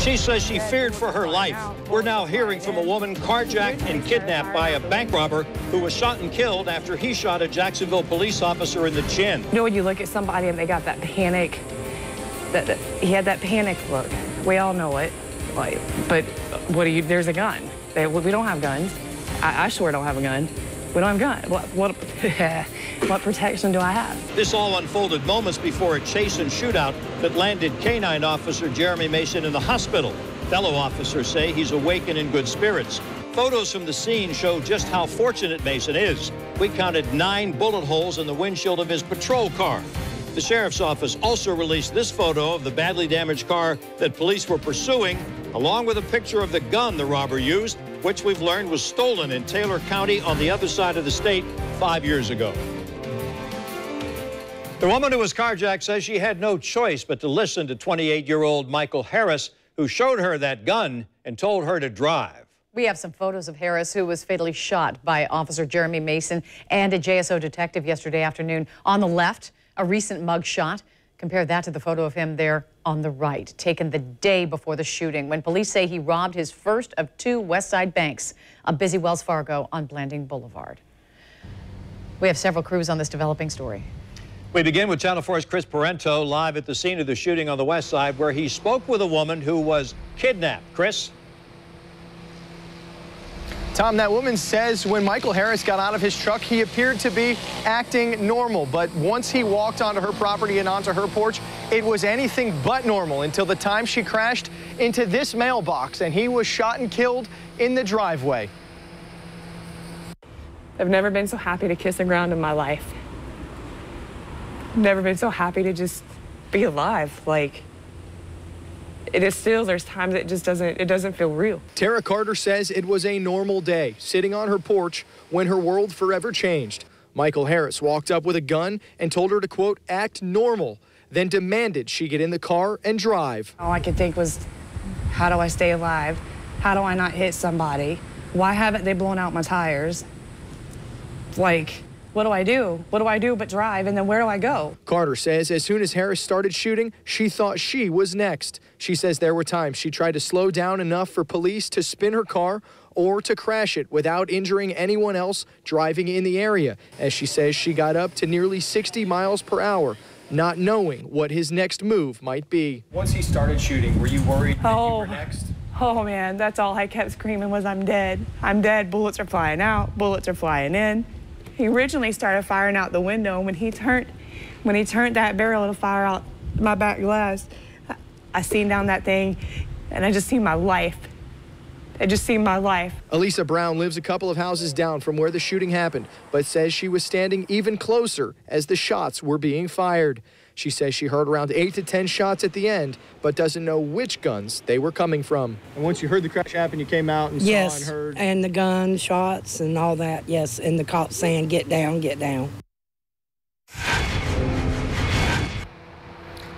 She says she feared for her life. We're now hearing from a woman carjacked and kidnapped by a bank robber who was shot and killed after he shot a Jacksonville police officer in the chin. You know, when you look at somebody and they got that panic, he had that panic look. We all know it. Like, but what do you? There's a gun. We don't have guns. I sure don't have a gun. We don't have guns. What protection do I have? This all unfolded moments before a chase and shootout that landed K-9 officer Jeremy Mason in the hospital. Fellow officers say he's awake and in good spirits. Photos from the scene show just how fortunate Mason is. We counted 9 bullet holes in the windshield of his patrol car. The sheriff's office also released this photo of the badly damaged car that police were pursuing, along with a picture of the gun the robber used, which we've learned was stolen in Taylor County on the other side of the state 5 years ago. The woman who was carjacked says she had no choice but to listen to 28-year-old Michael Harris, who showed her that gun and told her to drive. We have some photos of Harris, who was fatally shot by Officer Jeremy Mason and a JSO detective yesterday afternoon. On the left, a recent mug shot. Compare that to the photo of him there on the right, taken the day before the shooting, when police say he robbed his first of 2 West Side banks, a busy Wells Fargo on Blanding Boulevard. We have several crews on this developing story. We begin with Channel 4's Chris Parento live at the scene of the shooting on the West Side, where he spoke with a woman who was kidnapped. Chris? Tom, that woman says when Michael Harris got out of his truck, he appeared to be acting normal. But once he walked onto her property and onto her porch, it was anything but normal until the time she crashed into this mailbox and he was shot and killed in the driveway. I've never been so happy to kiss the ground in my life. I've never been so happy to just be alive. Like, it is still, there's times it just doesn't feel real. Tara Carter says it was a normal day, sitting on her porch when her world forever changed. Michael Harris walked up with a gun and told her to, quote, act normal, then demanded she get in the car and drive. All I could think was, how do I stay alive? How do I not hit somebody? Why haven't they blown out my tires? Like, what do I do? What do I do but drive, and then where do I go? Carter says as soon as Harris started shooting, she thought she was next. She says there were times she tried to slow down enough for police to spin her car or to crash it without injuring anyone else driving in the area. As she says she got up to nearly 60 miles per hour, not knowing what his next move might be. Once he started shooting, were you worried that you were next? Oh man, that's all I kept screaming was, I'm dead. I'm dead. Bullets are flying out. Bullets are flying in. He originally started firing out the window, and when he turned that barrel to fire out my back glass, I seen down that thing, and I just seen my life. I just seen my life. Elisa Brown lives a couple of houses down from where the shooting happened, but says she was standing even closer as the shots were being fired. She says she heard around 8 to 10 shots at the end, but doesn't know which guns they were coming from. And once you heard the crash happen, you came out and saw and heard? Yes, and the gun shots and all that, yes, and the cops saying, get down, get down.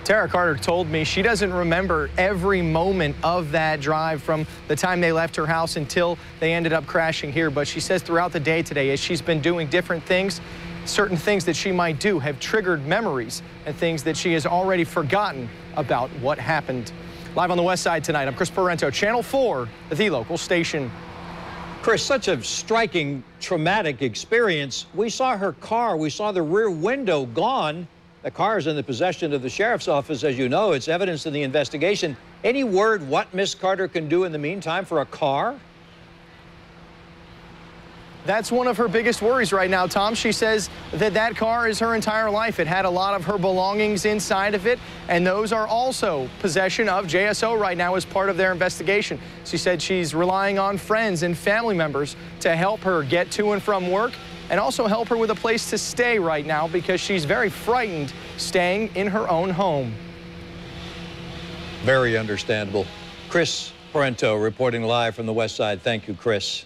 Tara Carter told me she doesn't remember every moment of that drive from the time they left her house until they ended up crashing here, but she says throughout the day today, as she's been doing different things, certain things that she might do have triggered memories and things that she has already forgotten about what happened. Live on the West Side tonight, I'm Chris Parento, Channel 4, the local station. Chris, such a striking, traumatic experience. We saw her car. We saw the rear window gone. The car is in the possession of the sheriff's office, as you know. It's evidence in the investigation. Any word what Miss Carter can do in the meantime for a car? That's one of her biggest worries right now, Tom. She says that car is her entire life. It had a lot of her belongings inside of it, and those are also possession of JSO right now as part of their investigation. She said she's relying on friends and family members to help her get to and from work and also help her with a place to stay right now because she's very frightened staying in her own home. Very understandable. Chris Parento reporting live from the West Side. Thank you, Chris.